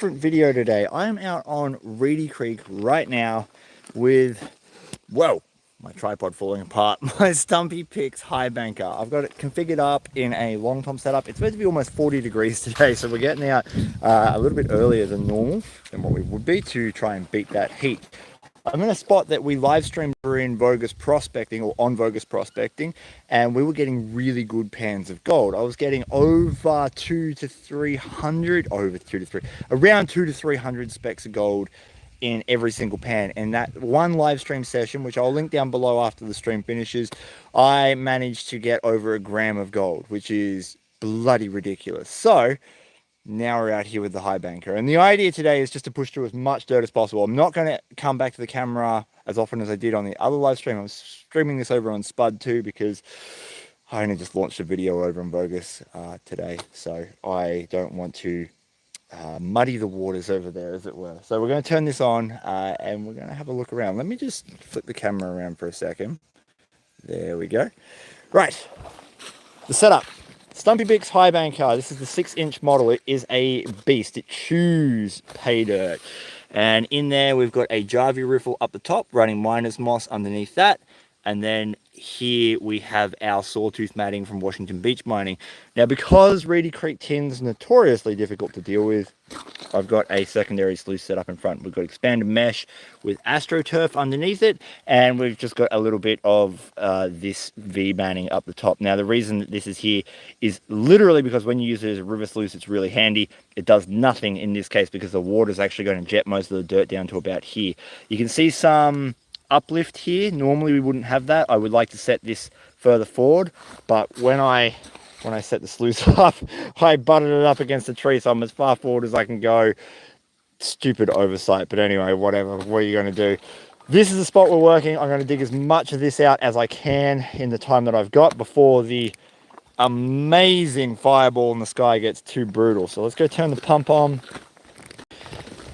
different video today. I am out on Reedy Creek right now with, whoa, my tripod falling apart, my Stumpy Picks Highbanker. I've got it configured up in a long tom setup. It's meant to be almost 40 degrees today, so we're getting out a little bit earlier than normal, than what we would be, to try and beat that heat. I'm in a spot that we live streamed in Vo-Gus prospecting, or on Vo-Gus prospecting, and we were getting really good pans of gold. I was getting over 200 to 300, around 200 to 300 specks of gold in every single pan. And that one live stream session, which I'll link down below after the stream finishes, I managed to get over a gram of gold, which is bloody ridiculous. So now we're out here with the Highbanker, and the idea today is just to push through as much dirt as possible. I'm not going to come back to the camera as often as I did on the other live stream. I'm streaming this over on Spud too, because I only just launched a video over on Vo-Gus today, so I don't want to muddy the waters over there, as it were. So we're going to turn this on and we're going to have a look around. Let me just flip the camera around for a second. There we go. Right, the setup. Stumpy Picks Highbanker. This is the 6-inch model. It is a beast. It chews Paydirt. And in there we've got a Jarvie riffle up the top running miner's moss underneath that. And then here we have our sawtooth matting from Washington Beach mining. Now, because Reedy Creek tin's notoriously difficult to deal with, I've got a secondary sluice set up in front. We've got expanded mesh with AstroTurf underneath it, and we've just got a little bit of this V banding up the top. Now, the reason that this is here is literally because when you use it as a river sluice, it's really handy. It does nothing in this case because the water is actually going to jet most of the dirt down to about here. You can see some uplift here. Normally we wouldn't have that. I would like to set this further forward, but when I set the sluice up, I butted it up against the tree, so I'm as far forward as I can go. Stupid oversight, but anyway, whatever. What are you going to do? This is the spot we're working. I'm going to dig as much of this out as I can in the time that I've got before the amazing fireball in the sky gets too brutal. So let's go turn the pump on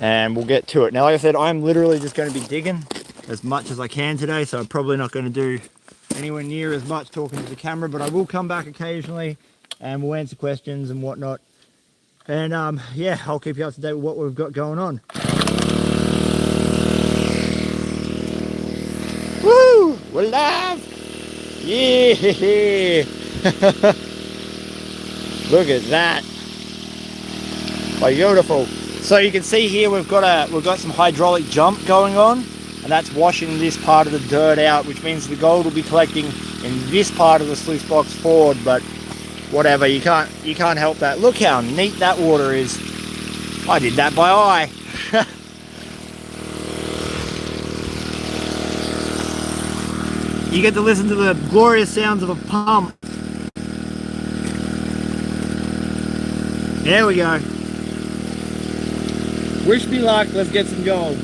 and we'll get to it. Now, like I said, I'm literally just going to be digging as much as I can today, so I'm probably not going to do anywhere near as much talking to the camera, but I will come back occasionally and we'll answer questions and whatnot. And yeah, I'll keep you up to date with what we've got going on. Woo! We're live! Yeah! Look at that! Beautiful. So you can see here we've got some hydraulic jump going on, and that's washing this part of the dirt out, which means the gold will be collecting in this part of the sluice box forward, but whatever, you can't help that. Look how neat that water is. I did that by eye. You get to listen to the glorious sounds of a pump. There we go. Wish me luck, let's get some gold.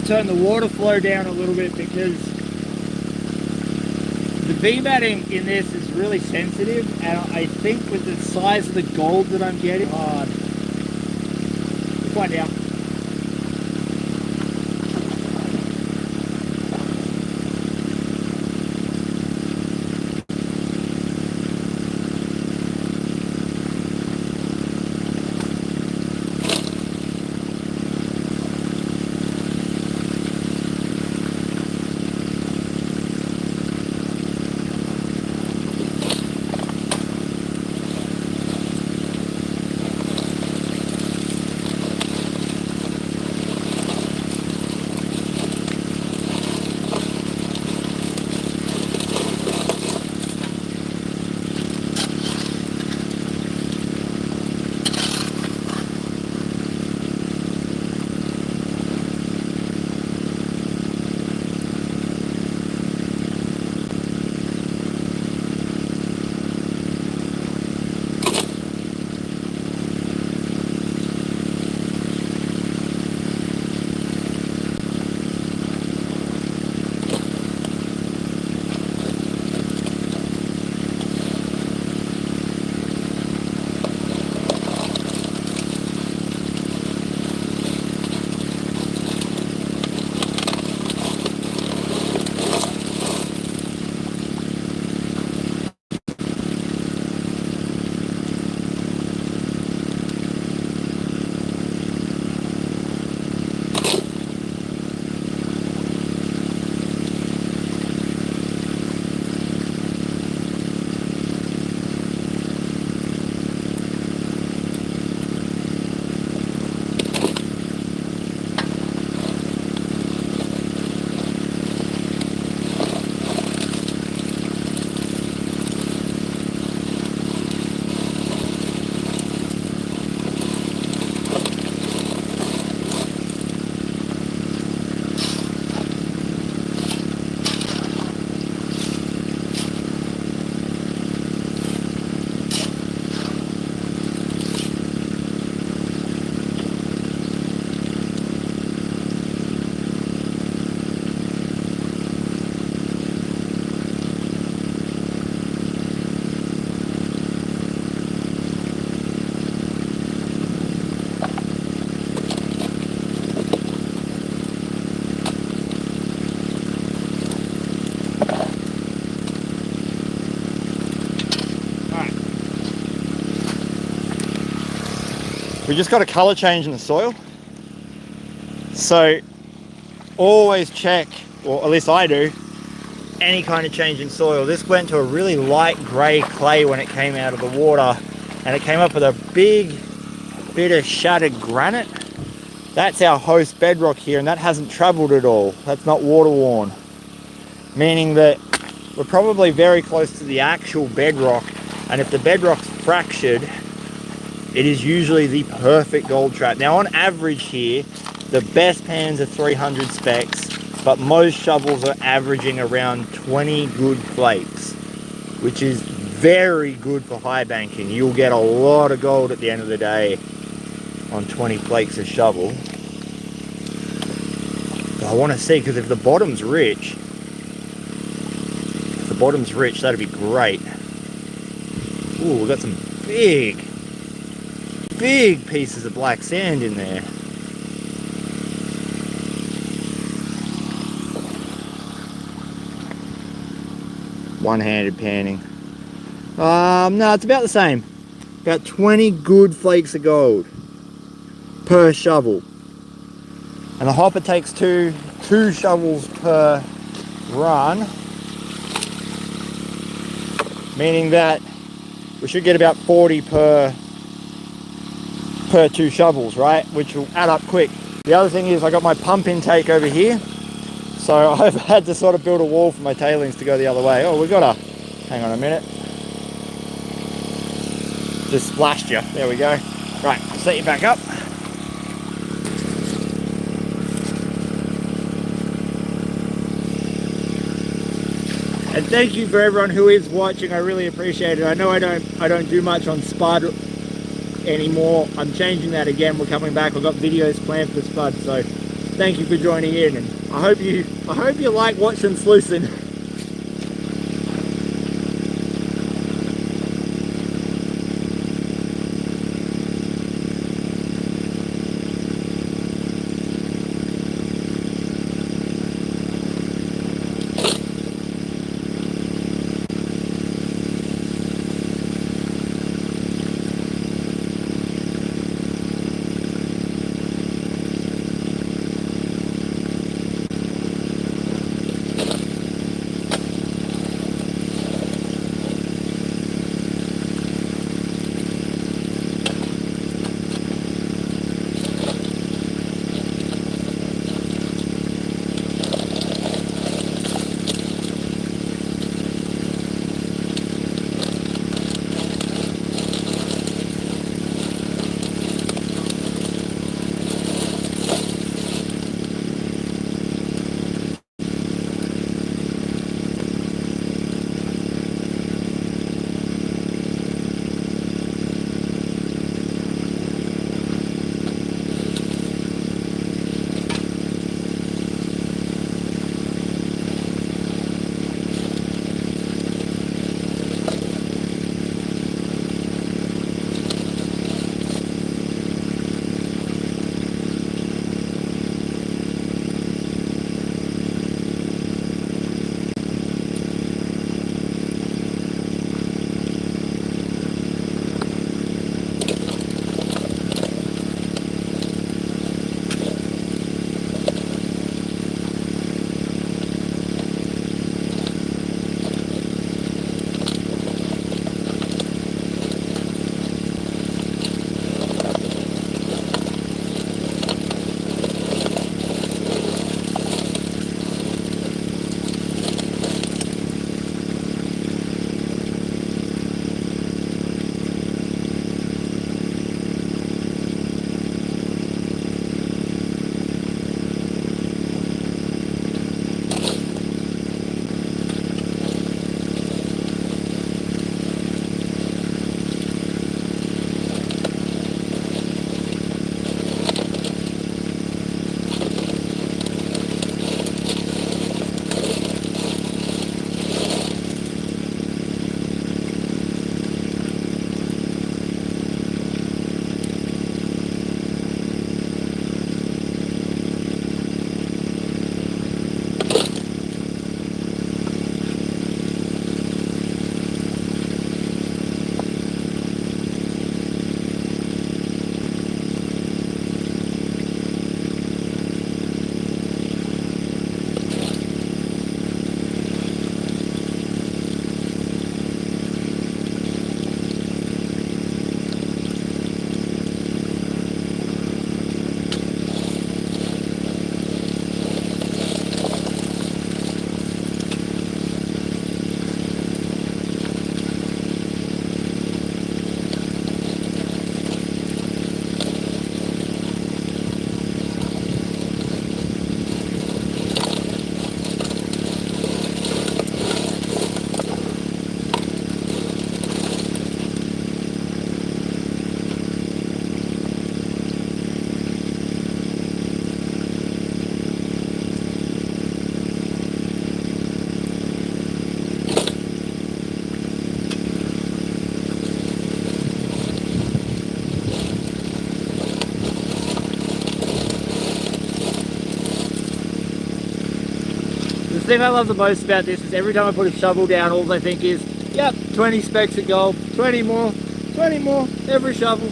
turn the water flow down a little bit because the V-batting in this is really sensitive, and I think with the size of the gold that I'm getting, we'll find out. We just got a color change in the soil. So always check, or at least I do, any kind of change in soil. This went to a really light gray clay when it came out of the water, and it came up with a big bit of shattered granite. That's our host bedrock here, and that hasn't traveled at all. That's not water worn, meaning that we're probably very close to the actual bedrock, and if the bedrock's fractured, it is usually the perfect gold trap. Now on average here, the best pans are 300 specks, but most shovels are averaging around 20 good flakes, which is very good for high banking. You'll get a lot of gold at the end of the day on 20 flakes a shovel. But I want to see, because if the bottom's rich, that'd be great. Ooh, we've got some big pieces of black sand in there. One-handed panning. No, it's about the same. About 20 good flakes of gold per shovel. And the hopper takes two shovels per run, meaning that we should get about 40 per 2 shovels, right? Which will add up quick. The other thing is I got my pump intake over here, so I've had to sort of build a wall for my tailings to go the other way. Oh, we got a, hang on a minute. Just splashed you. There we go. Right, set you back up. And thank you for everyone who is watching. I really appreciate it. I know I don't do much on spud anymore. I'm changing that again. We're coming back. I've got videos planned for spud, so thank you for joining in, and I hope you like watching sluicing. The thing I love the most about this is every time I put a shovel down, all I think is, yep, 20 specks of gold, 20 more, every shovel.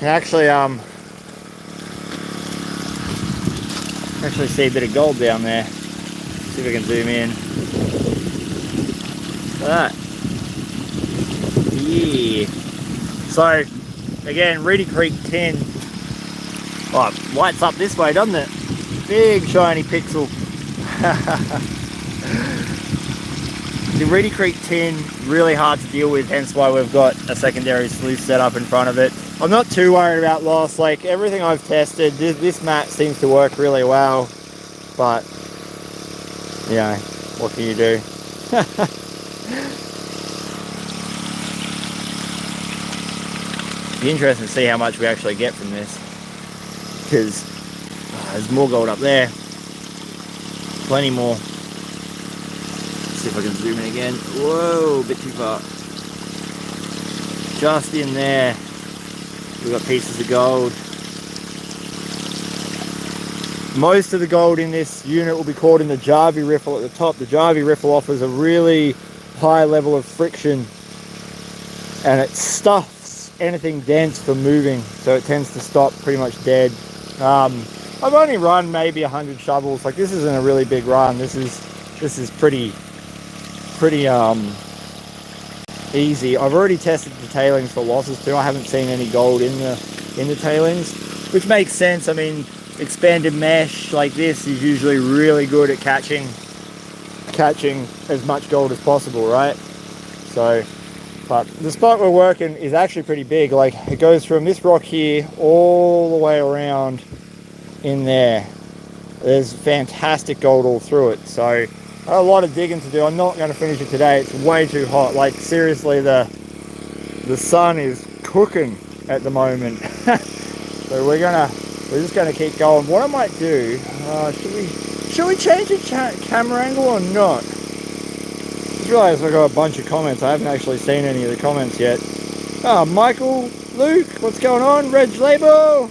can actually see a bit of gold down there. See if we can zoom in. Look at that. Yeah. So again, Reedy Creek tin. Oh, it lights up this way, doesn't it? Big shiny pixel. The Reedy Creek tin, really hard to deal with, hence why we've got a secondary sluice set up in front of it. I'm not too worried about loss. Like everything I've tested, this mat seems to work really well, but you know, what can you do? Be interesting to see how much we actually get from this, because there's more gold up there, plenty more. Let's see if I can zoom in again. Whoa, a bit too far. Just in there, we've got pieces of gold. Most of the gold in this unit will be caught in the Jarvie riffle at the top. The Jarvie riffle offers a really high level of friction, and it stuffs anything dense from moving, so it tends to stop pretty much dead. I've only run maybe 100 shovels. Like, this isn't a really big run. This is pretty easy. I've already tested the tailings for losses too. I haven't seen any gold in the tailings, which makes sense. I mean, expanded mesh like this is usually really good at catching as much gold as possible, right? So, but the spot we're working is actually pretty big. Like, it goes from this rock here all the way around in there. There's fantastic gold all through it. So a lot of digging to do. I'm not going to finish it today. It's way too hot. Like, seriously, the sun is cooking at the moment. So we're just gonna keep going. What I might do, should we change the camera angle or not? Just realized I got a bunch of comments. I haven't actually seen any of the comments yet. Oh, Michael, Luke, what's going on? Reg Labo,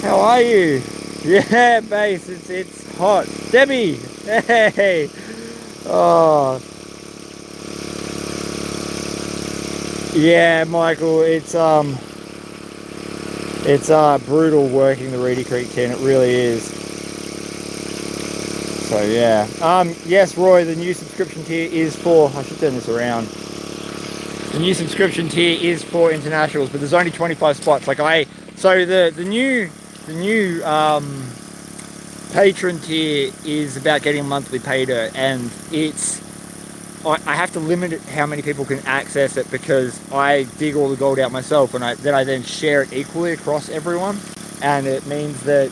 how are you? Yeah, base, it's hot. Debbie, hey. Oh, yeah, Michael, it's brutal working the Reedy Creek tin. It really is. So yeah. Yes, Roy, the new subscription tier is for, I should turn this around. The new subscription tier is for internationals, but there's only 25 spots. Like so the new patron tier is about getting a monthly Paydirt, and I have to limit it how many people can access it, because I dig all the gold out myself, and I then share it equally across everyone. And it means that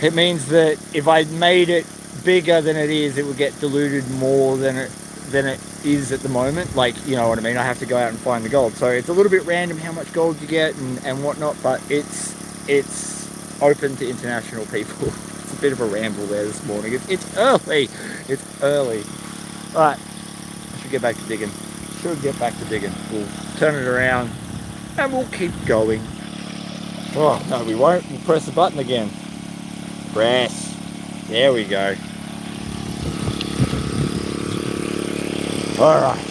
if I made it bigger than it is, it would get diluted more than it is at the moment. Like, you know what I mean? I have to go out and find the gold. So it's a little bit random how much gold you get and whatnot, but it's open to international people. It's a bit of a ramble there this morning. It's early. It's early. Alright, I should get back to digging. We'll turn it around and we'll keep going. Oh, no, we won't. We'll press the button again. Press. There we go. Alright.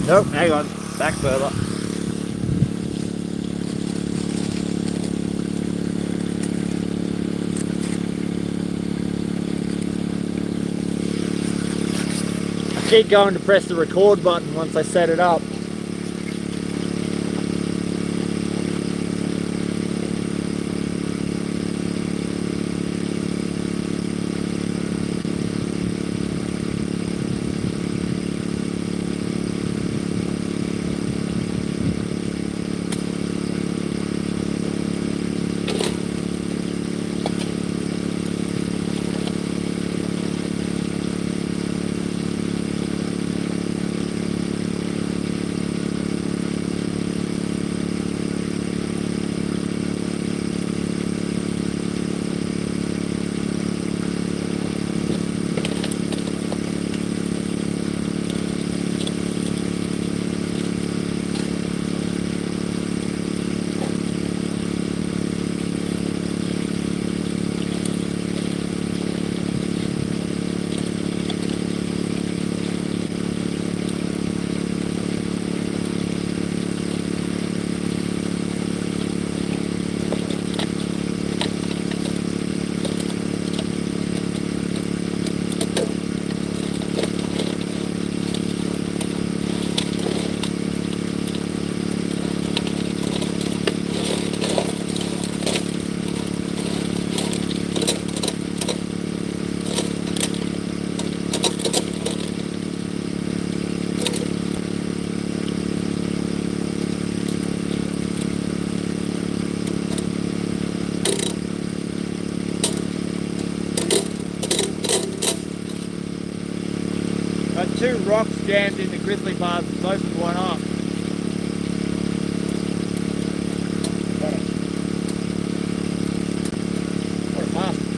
Nope, hang on. Back further. Keep going to press the record button once I set it up. Got two rocks jammed in the grizzly bars, opened one up. Got it. What a bust.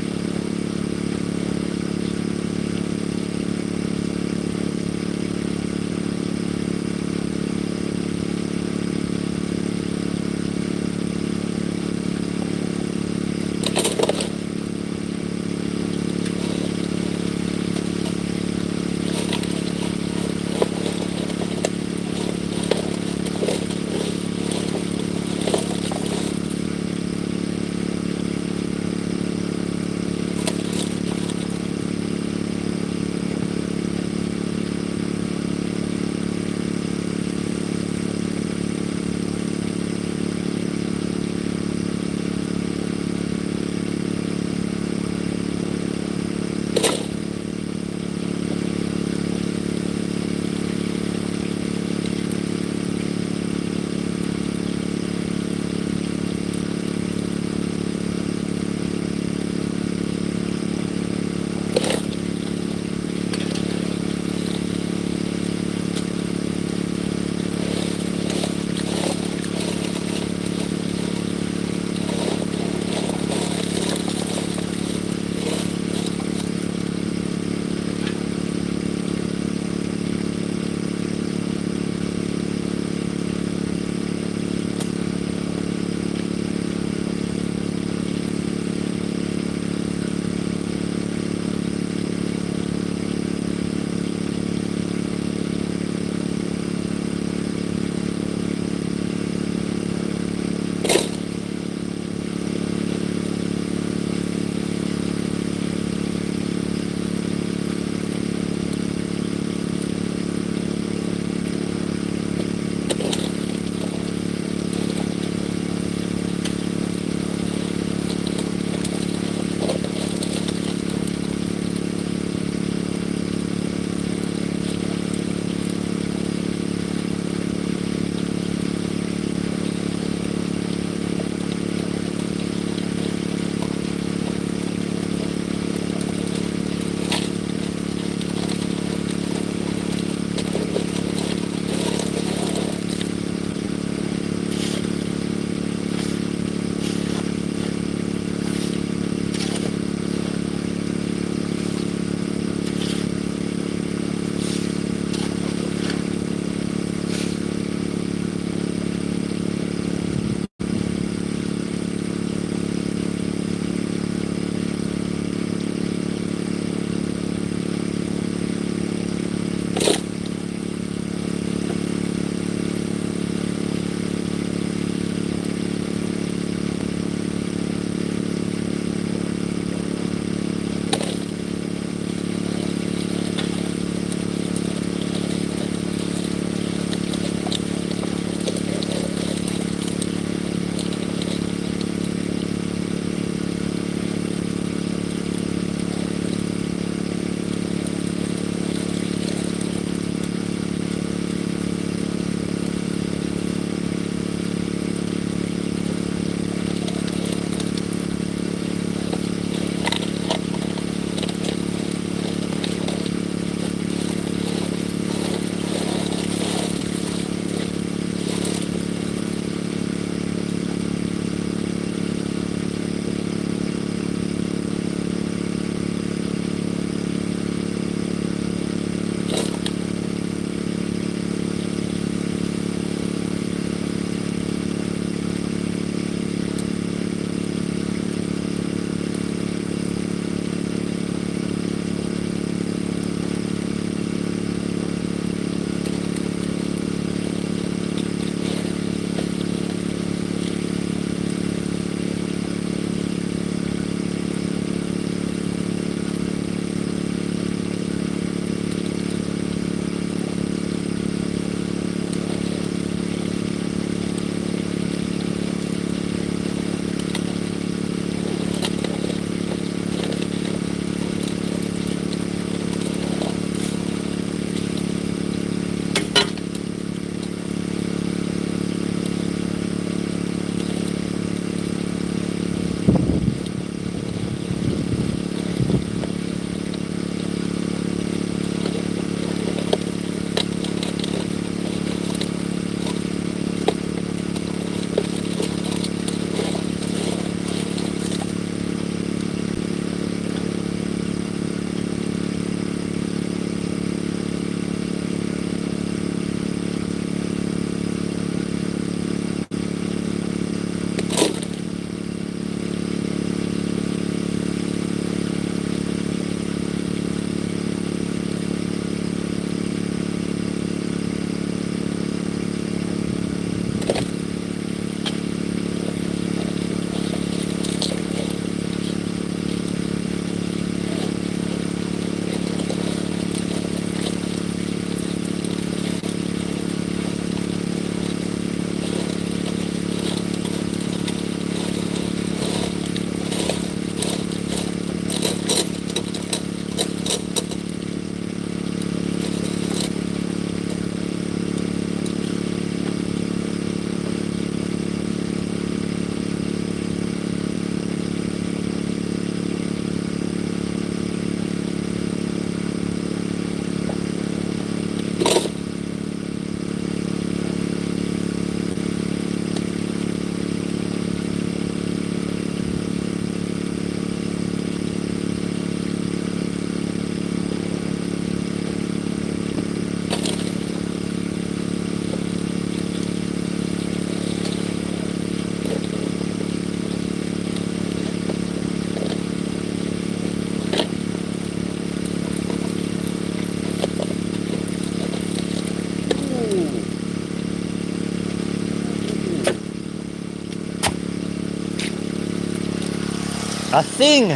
a thing.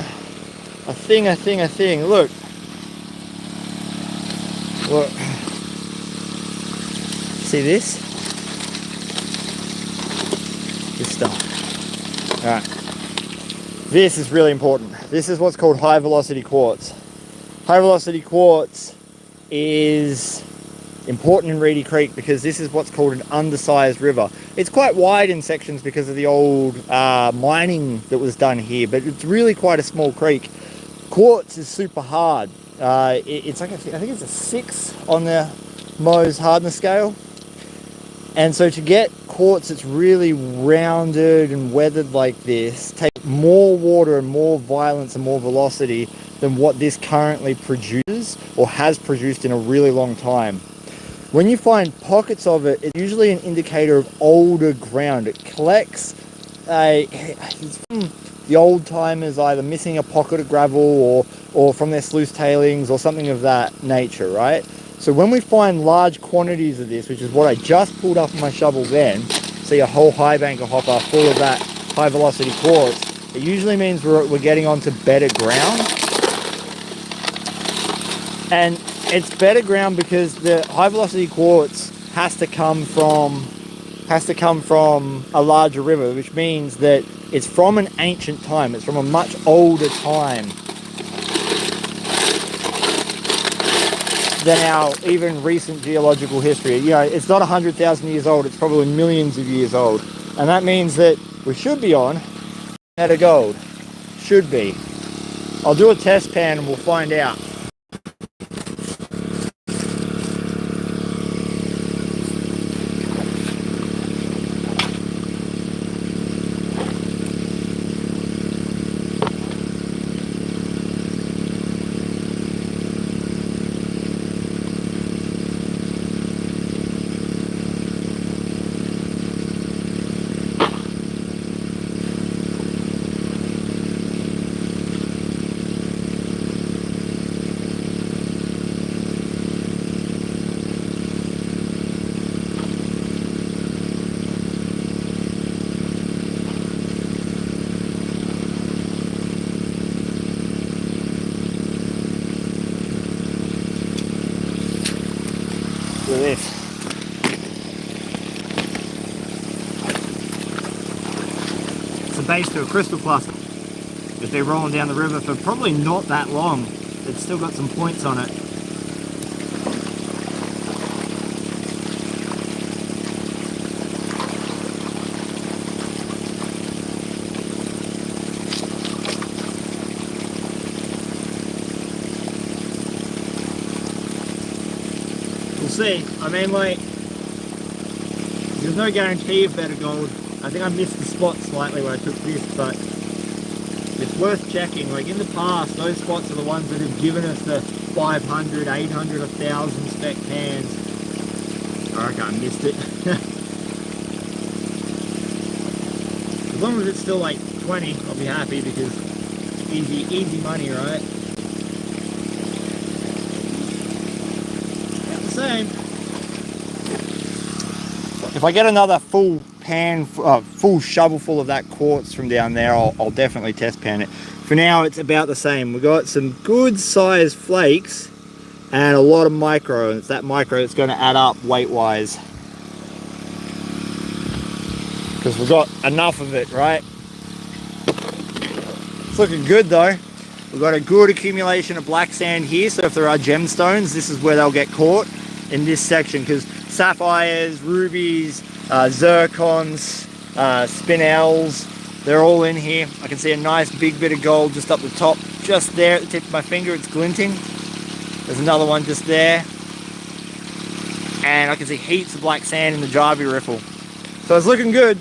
Look. Look. See this? This stuff. Alright. This is really important. This is what's called high velocity quartz. High velocity quartz is important in Reedy Creek because this is what's called an undersized river. It's quite wide in sections because of the old mining that was done here, but it's really quite a small creek. Quartz is super hard. It's like I think it's a 6 on the Mohs hardness scale. And so to get quartz that's really rounded and weathered like this takes more water and more violence and more velocity than what this currently produces or has produced in a really long time. When you find pockets of it, it's usually an indicator of older ground. It collects it's from the old timers either missing a pocket of gravel or from their sluice tailings or something of that nature, right? So when we find large quantities of this, which is what I just pulled up on my shovel then, see a whole Highbanker hopper full of that high velocity quartz, it usually means we're getting onto better ground. And it's better ground because the high velocity quartz has to come from a larger river, which means that it's from an ancient time. It's from a much older time than our even recent geological history. You know, it's not 100,000 years old, it's probably millions of years old. And that means that we should be on better gold. Should be. I'll do a test pan and we'll find out. Look at this. It's the base to a crystal cluster. It's been rolling down the river for probably not that long. It's still got some points on it. See, I mean, like, there's no guarantee of better gold. I think I missed the spot slightly where I took this, but it's worth checking. Like in the past, those spots are the ones that have given us the 500, 800, 1,000 spec pans. I reckon I missed it. As long as it's still like 20, I'll be happy because easy money, right? Same. If I get another full pan, full shovel full of that quartz from down there, I'll definitely test pan it. For now, it's about the same. We've got some good sized flakes and a lot of micro, and it's that micro that's going to add up weight wise. Because we've got enough of it, right? It's looking good though. We've got a good accumulation of black sand here, so if there are gemstones, this is where they'll get caught in this section, because sapphires, rubies, zircons, spinels, they're all in here. I can see a nice big bit of gold just up the top, just there at the tip of my finger. It's glinting. There's another one just there, and I can see heaps of black sand in the Jarvie riffle. So it's looking good.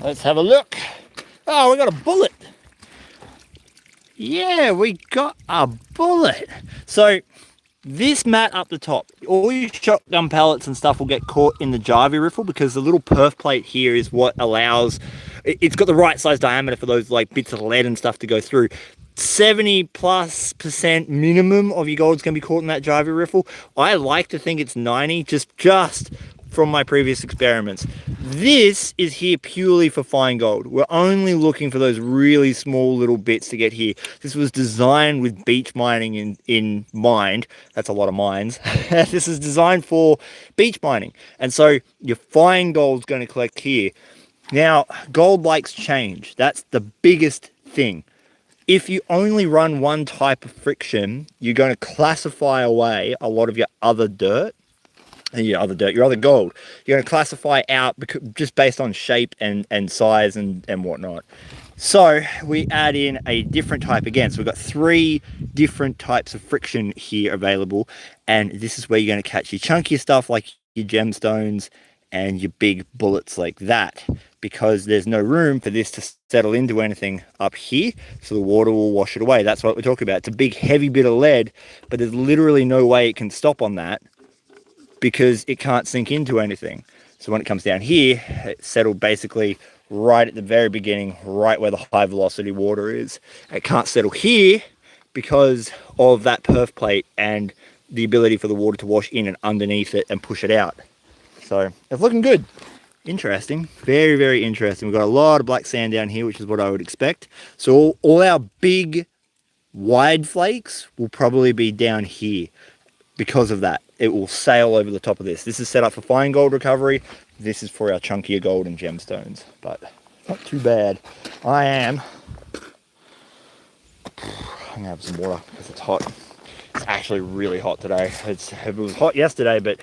Let's have a look. Oh, we got a bullet. Yeah, we got a bullet. So this mat up the top, all your shotgun pellets and stuff will get caught in the Javi riffle because the little perf plate here is what allows, it's got the right size diameter for those like bits of lead and stuff to go through. 70+% minimum of your gold's going to be caught in that Javi riffle. I like to think it's 90, just from my previous experiments. This is here purely for fine gold. We're only looking for those really small little bits to get here. This was designed with beach mining in mind. That's a lot of mines. This is designed for beach mining. And so your fine gold's going to collect here. Now, gold likes change. That's the biggest thing. If you only run one type of friction, you're going to classify away a lot of your other dirt. Your other gold, you're going to classify out just based on shape and size and whatnot. So we add in a different type again. So we've got 3 different types of friction here available, and this is where you're going to catch your chunkier stuff like your gemstones and your big bullets like that, because there's no room for this to settle into anything up here, so the water will wash it away. That's what we're talking about. It's a big heavy bit of lead, but there's literally no way it can stop on that, because it can't sink into anything. So when it comes down here, it's settled basically right at the very beginning, right where the high velocity water is. It can't settle here because of that perf plate and the ability for the water to wash in and underneath it and push it out. So it's looking good. Interesting, very, very interesting. We've got a lot of black sand down here, which is what I would expect. So all our big wide flakes will probably be down here. Because of that, it will sail over the top of this. This is set up for fine gold recovery. This is for our chunkier gold and gemstones, but not too bad. I'm gonna have some water because it's hot. It's actually really hot today. It was hot yesterday, but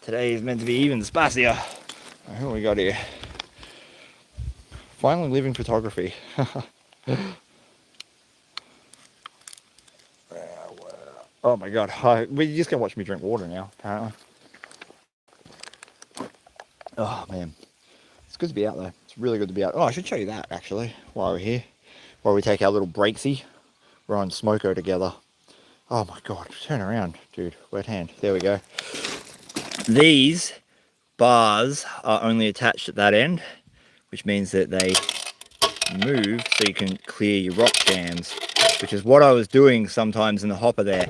today is meant to be even spicier. Who we got here? Finally living photography. Oh my god, well, you're just gonna watch me drink water now, apparently. Oh man, it's good to be out though. It's really good to be out. Oh, I should show you that actually, while we're here. While we take our little breaksy. We're on Smoko together. Oh my god, turn around, dude. Wet hand. There we go. These bars are only attached at that end, which means that they move so you can clear your rock jams, which is what I was doing sometimes in the hopper there.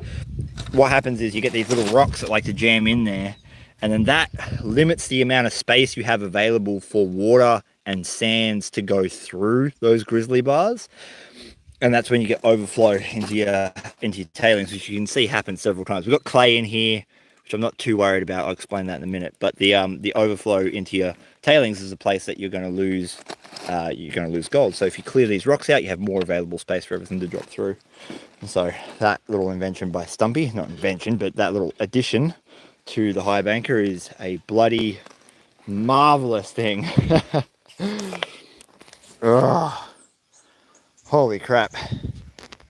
What happens is you get these little rocks that like to jam in there, and then that limits the amount of space you have available for water and sands to go through those grizzly bars. And that's when you get overflow into your tailings, which you can see happen several times. We've got clay in here, which I'm not too worried about. I'll explain that in a minute. But the overflow into your tailings is a place that you're going to lose gold. So if you clear these rocks out, you have more available space for everything to drop through. And so that little invention by Stumpy, not invention, but that little addition to the Highbanker is a bloody marvelous thing. Ugh. Holy crap.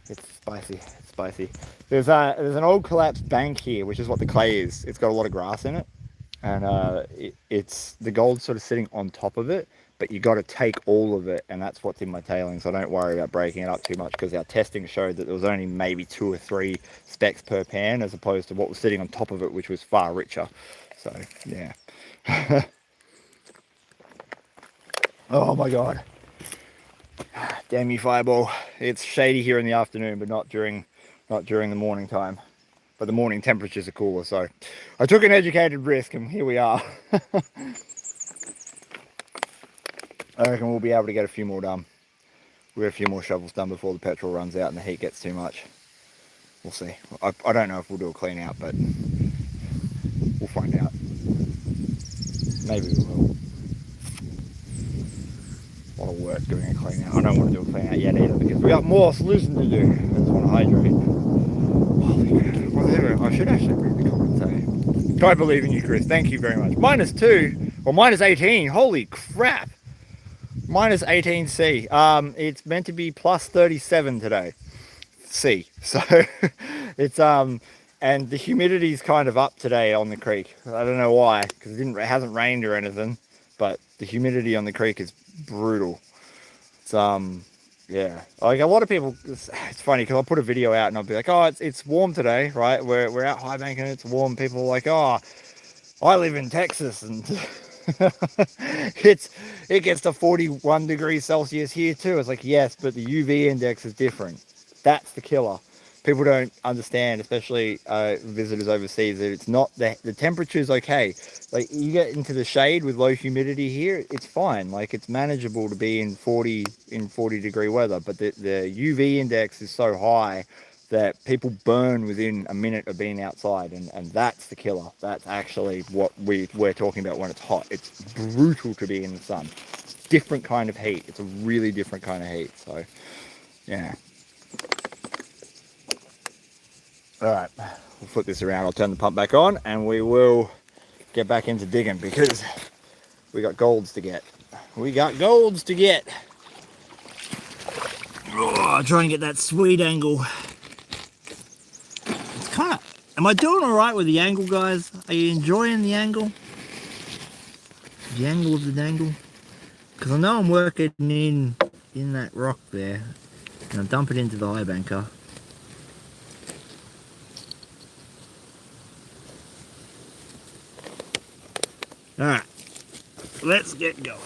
It's spicy. It's spicy. There's an old collapsed bank here, which is what the clay is. It's got a lot of grass in it. And it's the gold sort of sitting on top of it, but you got to take all of it, and that's what's in my tailings. So don't worry about breaking it up too much, because our testing showed that there was only maybe 2 or 3 specks per pan, as opposed to what was sitting on top of it, which was far richer. So yeah. Oh my god. Damn you, Fireball. It's shady here in the afternoon, but not during the morning time. But the morning temperatures are cooler, so I took an educated risk, and here we are. I reckon we'll be able to get a few more done. We'll get a few more shovels done before the petrol runs out and the heat gets too much. We'll see. I don't know if we'll do a clean out, but we'll find out. Maybe we will. A lot of work doing a clean out. I don't want to do a clean out yet either, because we got more SLUICING to do. I just want to hydrate. Holy crap. Whatever. I should actually read the comments. I believe in you, Chris. Thank you very much. -2 or -18. Holy crap. -18 C. It's meant to be +37 today. C. So it's and the humidity's kind of up today on the creek. I don't know why, because it hasn't rained or anything, but The humidity on the creek is brutal. It's yeah, like a lot of people, it's funny because I'll put a video out and I'll be like, oh, it's warm today, right? We're out Highbanking, it's warm. People are like, oh, I live in Texas and it gets to 41 degrees Celsius here too. It's like, yes, but the UV index is different. That's the killer. People don't understand, especially visitors overseas, that it's not the temperature's okay. Like you get into the shade with low humidity here, it's fine. Like it's manageable to be in 40 degree weather, but the UV index is so high that people burn within a minute of being outside, and that's the killer. That's actually what we're talking about when it's hot. It's brutal to be in the sun. It's a different kind of heat. It's a really different kind of heat. So yeah. All right, we'll flip this around. I'll turn the pump back on and we will get back into digging because we got golds to get. We got golds to get. Oh, try and get that sweet angle. It's kind of, am I doing all right with the angle, guys? Are you enjoying the angle? The angle of the dangle? Because I know I'm working in that rock there and I'll dump it into the Highbanker. Alright, let's get going.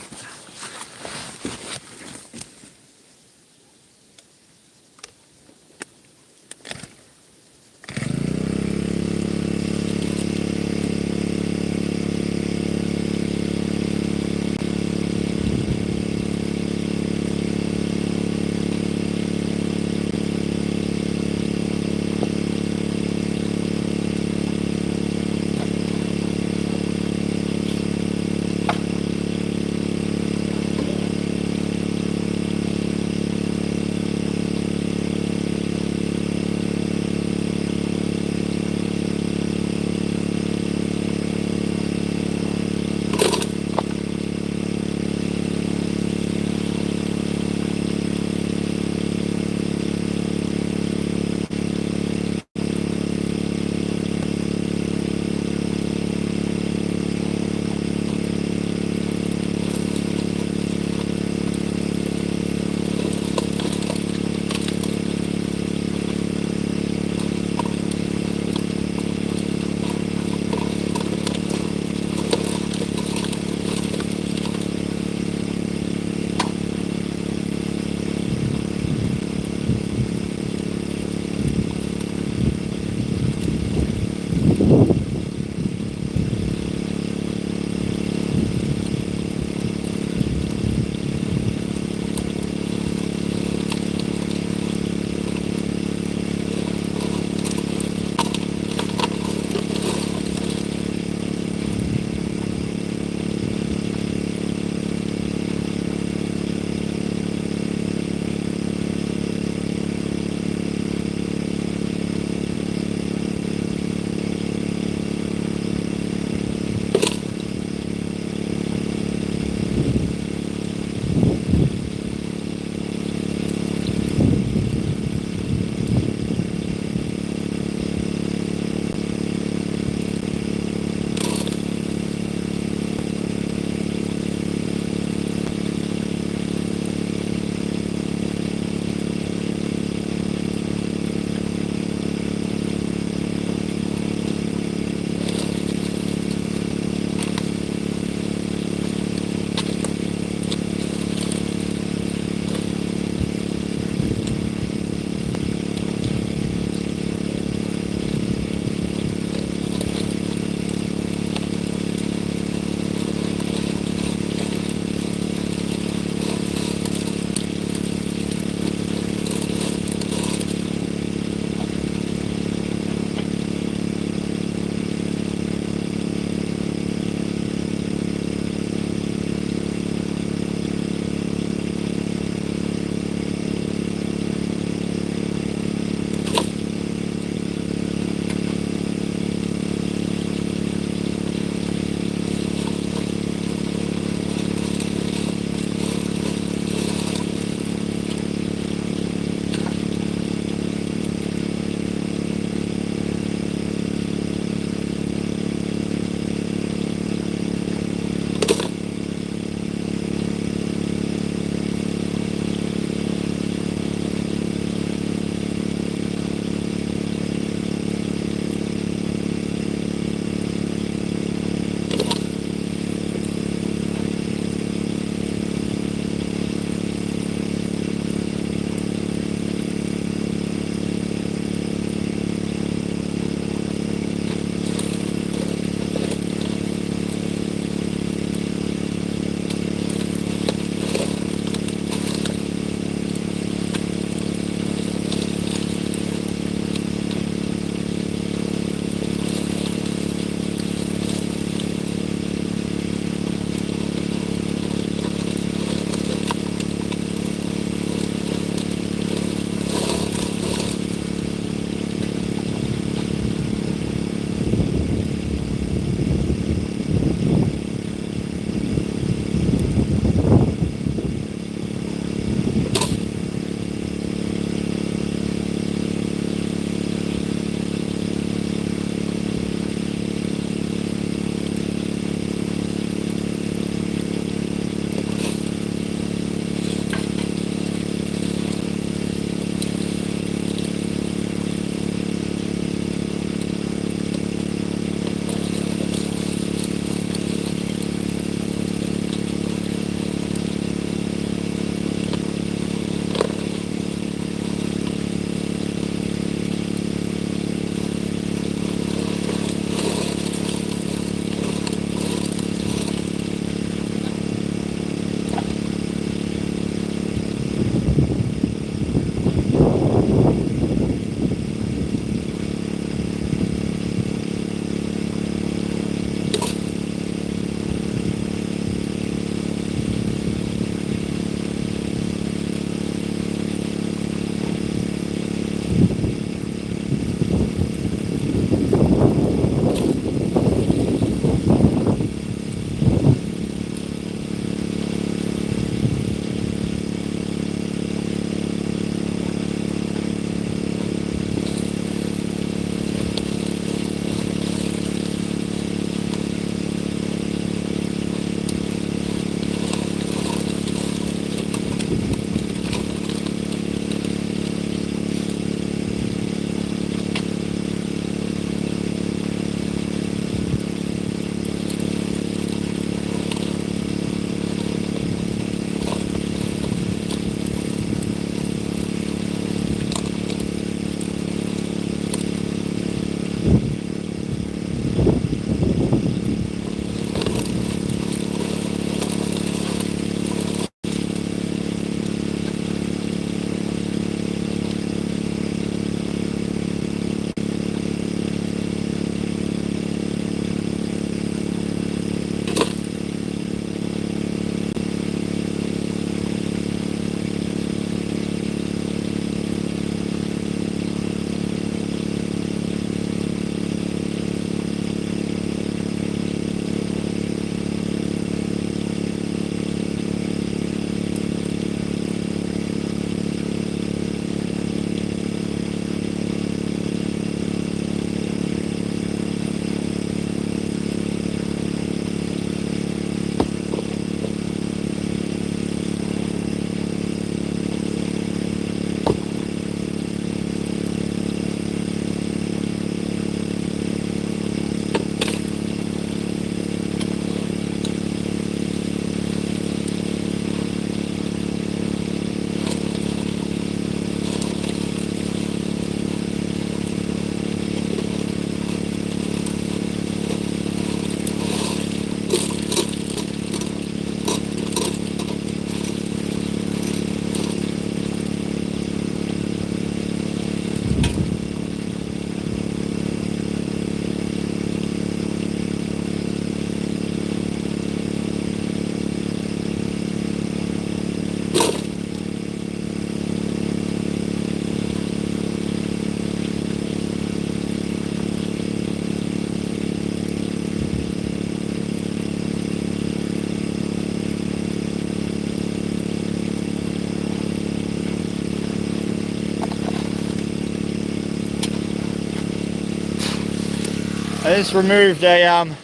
I just removed a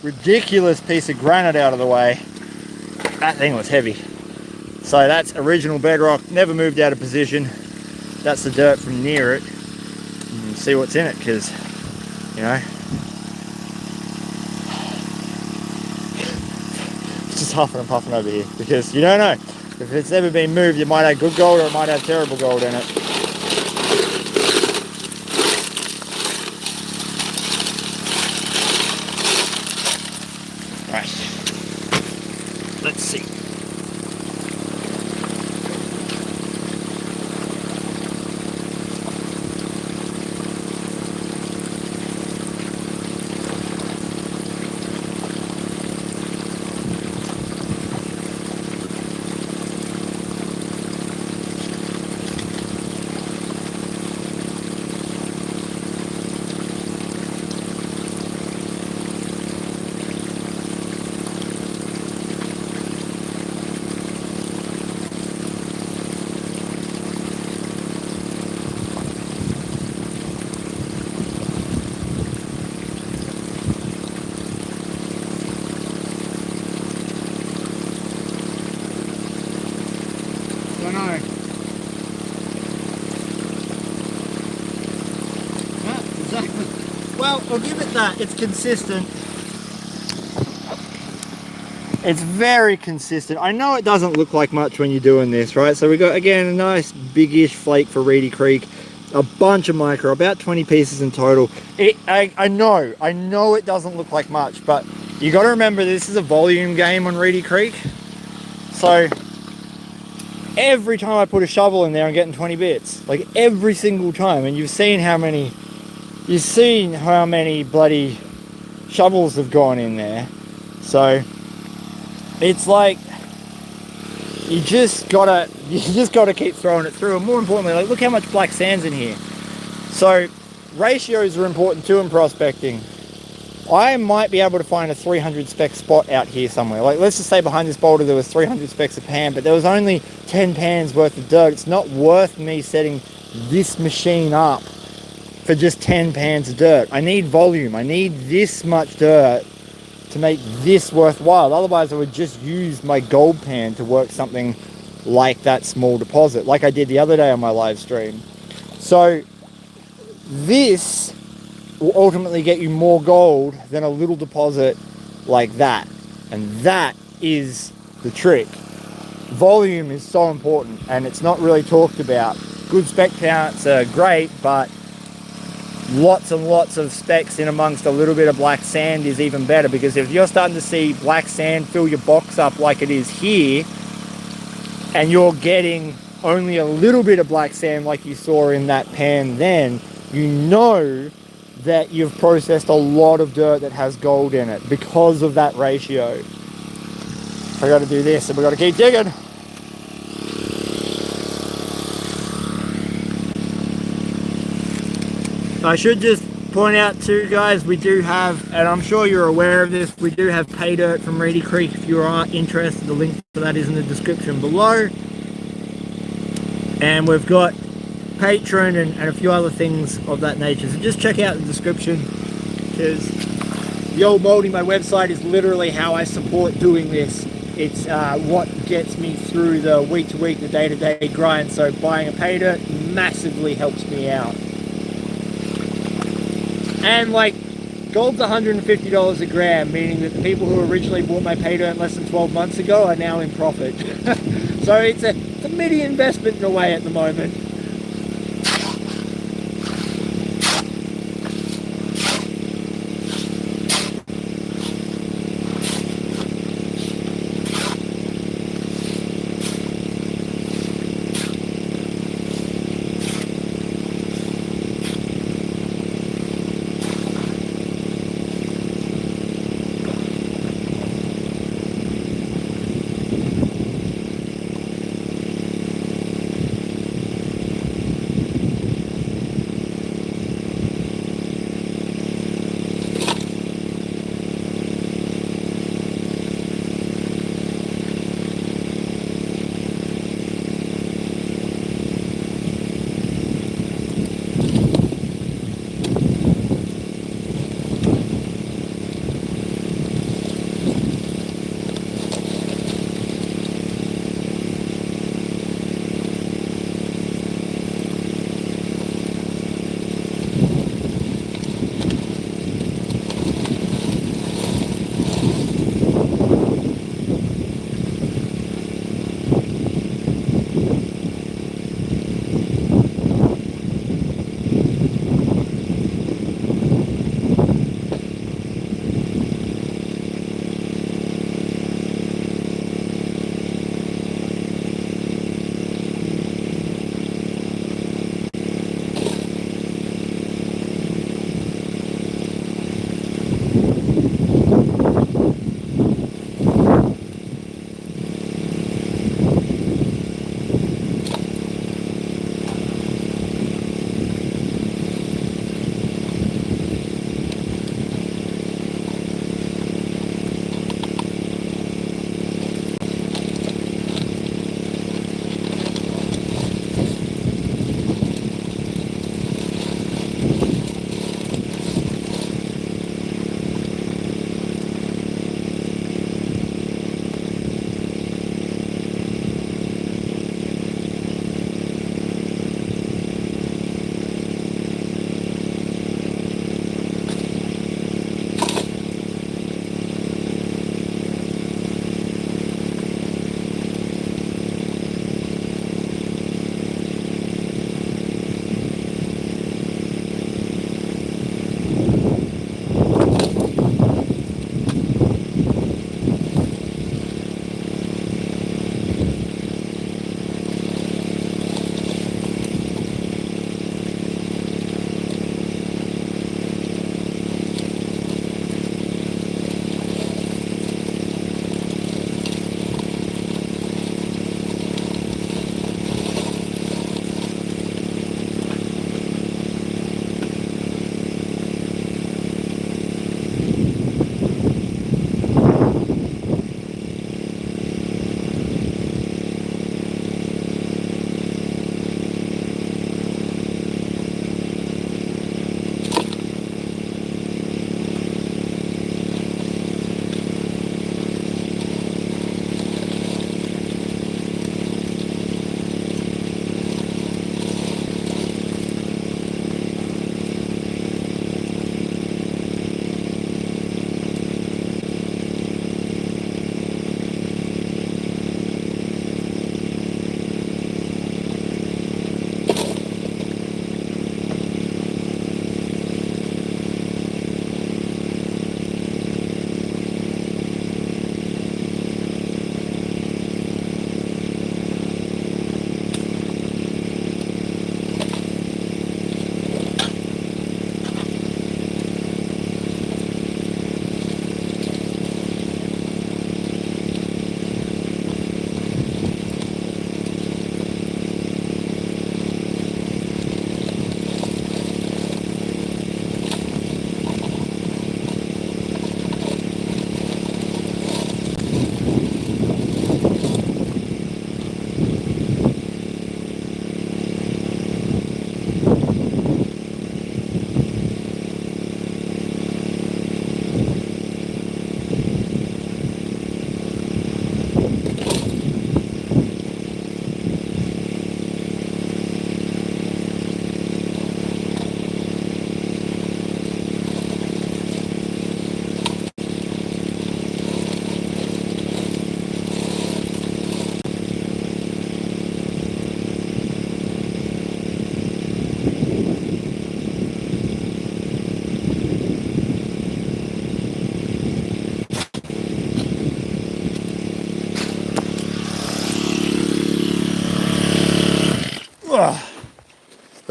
ridiculous piece of granite out of the way. That thing was heavy. So that's original bedrock, never moved out of position. That's the dirt from near it. And see what's in it, because, you know, just huffing and puffing over here, because you don't know. If it's never been moved, it might have good gold or it might have terrible gold in it. Right. Let's see. Well, I'll give it that. It's consistent. It's very consistent. I know it doesn't look like much when you're doing this, right? So we got, again, a nice big-ish flake for Reedy Creek. A bunch of micro, about 20 pieces in total. I know it doesn't look like much, but you got to remember this is a volume game on Reedy Creek. So every time I put a shovel in there, I'm getting 20 bits. Like every single time. And you've seen how many bloody shovels have gone in there. So it's like you just gotta keep throwing it through. And more importantly, like, look how much black sand's in here. So ratios are important too in prospecting. I might be able to find a 300 spec spot out here somewhere. Like, let's just say behind this boulder there was 300 specs of pan, but there was only 10 pans worth of dirt. It's not worth me setting this machine up for just 10 pans of dirt. I need volume. I need this much dirt to make this worthwhile. Otherwise I would just use my gold pan to work something like that small deposit, like I did the other day on my live stream. So this will ultimately get you more gold than a little deposit like that. And that is the trick. Volume is so important and it's not really talked about. Good spec counts are great, but lots and lots of specks in amongst a little bit of black sand is even better, because if you're starting to see black sand fill your box up like it is here, and you're getting only a little bit of black sand like you saw in that pan, then you know that you've processed a lot of dirt that has gold in it because of that ratio. I got to do this and we got to keep digging. I should just point out too, guys, we do have, and I'm sure you're aware of this, we do have Paydirt from Reedy Creek. If you are interested, the link for that is in the description below. And we've got Patreon and a few other things of that nature. So just check out the description, because the old molding my website is literally how I support doing this. It's what gets me through the week to week, the day to day grind. So buying a Paydirt massively helps me out. And like, gold's $150 a gram, meaning that the people who originally bought my Paydirt less than 12 months ago are now in profit. So it's a mini investment in a way at the moment.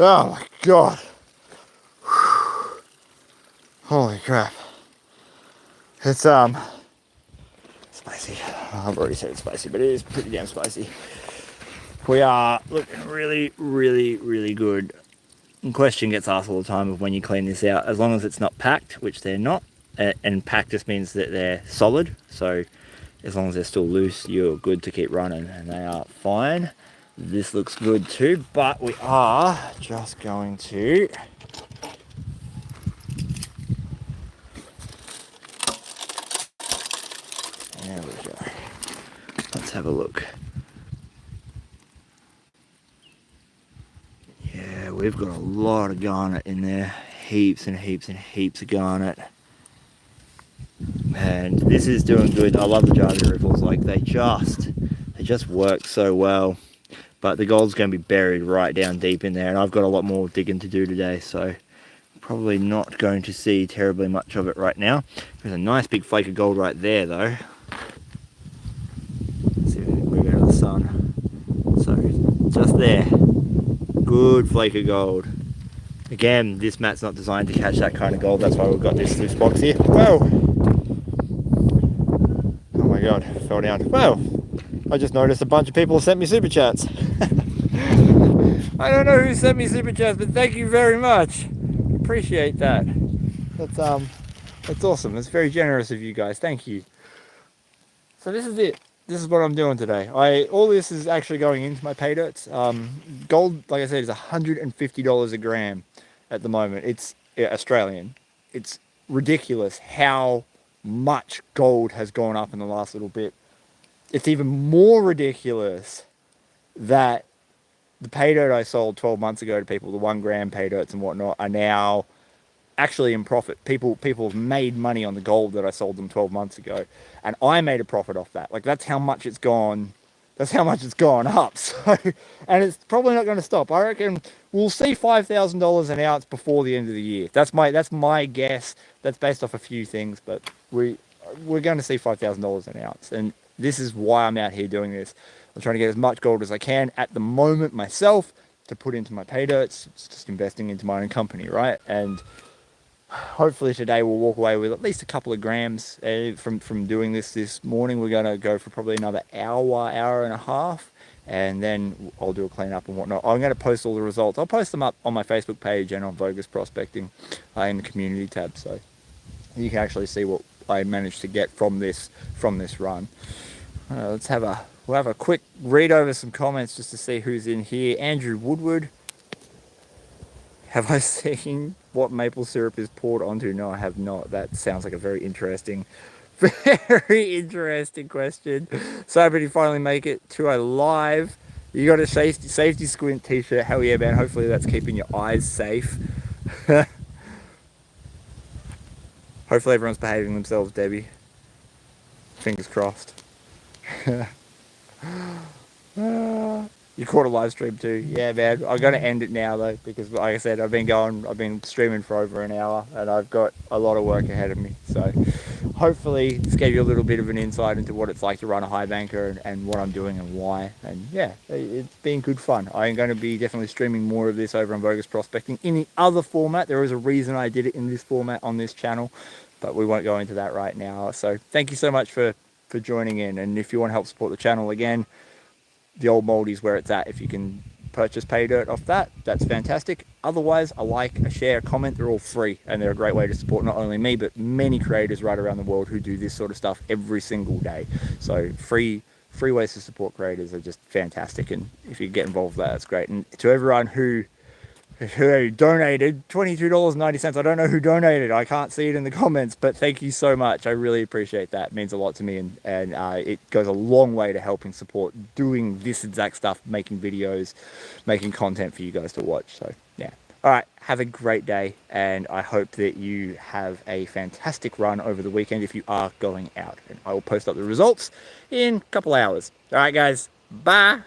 Oh my god. Holy crap. It's spicy. I've already said it's spicy, but it is pretty damn spicy. We are looking really, really, really good. The question gets asked all the time of when you clean this out, as long as it's not packed, which they're not, and packed just means that they're solid, so as long as they're still loose, you're good to keep running, and they are fine. This looks good too, but we are just going to there we go. Let's have a look. Yeah, we've got a lot of garnet in there. Heaps and heaps and heaps of garnet. And this is doing good. I love the jargon ripples. Like they just work so well. But the gold's going to be buried right down deep in there. And I've got a lot more digging to do today. So probably not going to see terribly much of it right now. There's a nice big flake of gold right there though. Let's see if we can move out of the sun. So just there. Good flake of gold. Again, this mat's not designed to catch that kind of gold. That's why we've got this loose box here. Whoa! Oh my god, fell down. Whoa! I just noticed a bunch of people sent me super chats. I don't know who sent me super chats, but thank you very much. Appreciate that. That's awesome. It's very generous of you guys. Thank you. So this is it. This is what I'm doing today. All this is actually going into my Paydirts. Gold, like I said, is $150 a gram at the moment. It's Australian. It's ridiculous how much gold has gone up in the last little bit. It's even more ridiculous that the Paydirt I sold 12 months ago to people, the 1 gram Paydirts and whatnot, are now actually in profit. People have made money on the gold that I sold them 12 months ago, and I made a profit off that. Like that's how much it's gone. That's how much it's gone up. So, and it's probably not going to stop. I reckon we'll see $5,000 an ounce before the end of the year. That's my guess. That's based off a few things, but we're going to see $5,000 an ounce, and this is why I'm out here doing this. I'm trying to get as much gold as I can at the moment myself to put into my Paydirts. It's just investing into my own company, right? And hopefully today we'll walk away with at least a couple of grams from doing this morning. We're going to go for probably another hour and a half, and then I'll do a cleanup and whatnot. I'm going to post all the results. I'll post them up on my Facebook page and on Vo-Gus Prospecting in the community tab, so you can actually see what I managed to get from this run. We'll have a quick read over some comments just to see who's in here. Andrew Woodward. Have I seen what maple syrup is poured onto? No, I have not. That sounds like a very interesting question. So, but you finally make it to a live. You got a safety squint t-shirt. Hell yeah, man. Hopefully that's keeping your eyes safe. Hopefully everyone's behaving themselves, Debbie. Fingers crossed. You caught a live stream too. Yeah, man. I'm going to end it now though, because like I said, I've been streaming for over an hour, and I've got a lot of work ahead of me. So hopefully this gave you a little bit of an insight into what it's like to run a Highbanker and what I'm doing and why. And yeah, it's been good fun. I'm going to be definitely streaming more of this over on Vo-Gus Prospecting in the other format. There is a reason I did it in this format on this channel, but we won't go into that right now. So thank you so much for joining in. And if you want to help support the channel, again, the old moldy's where it's at. If you can purchase Paydirt off that, that's fantastic. Otherwise, a like, a share, a comment, they're all free, and they're a great way to support not only me, but many creators right around the world who do this sort of stuff every single day. So free ways to support creators are just fantastic, and if you get involved with that, that's great. And to everyone who donated $22.90. I don't know who donated. I can't see it in the comments, but thank you so much. I really appreciate that. It means a lot to me, and it goes a long way to helping support doing this exact stuff, making videos, making content for you guys to watch. So yeah. All right. Have a great day, and I hope that you have a fantastic run over the weekend if you are going out. And I will post up the results in a couple hours. All right, guys. Bye.